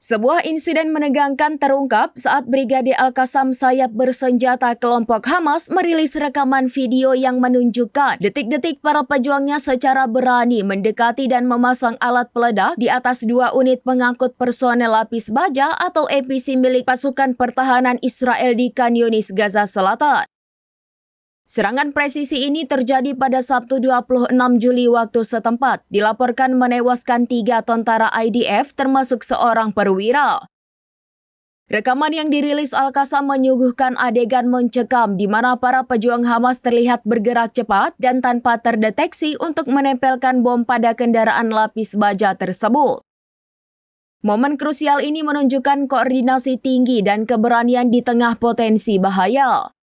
Sebuah insiden menegangkan terungkap saat Brigade Al-Qassam sayap bersenjata kelompok Hamas merilis rekaman video yang menunjukkan detik-detik para pejuangnya secara berani mendekati dan memasang alat peledak di atas dua unit pengangkut personel lapis baja atau APC milik pasukan pertahanan Israel di Khan Yunis, Gaza Selatan. Serangan presisi ini terjadi pada Sabtu 26 Juli waktu setempat, dilaporkan menewaskan 3 tentara IDF termasuk seorang perwira. Rekaman yang dirilis Al-Qassam menyuguhkan adegan mencekam di mana para pejuang Hamas terlihat bergerak cepat dan tanpa terdeteksi untuk menempelkan bom pada kendaraan lapis baja tersebut. Momen krusial ini menunjukkan koordinasi tinggi dan keberanian di tengah potensi bahaya.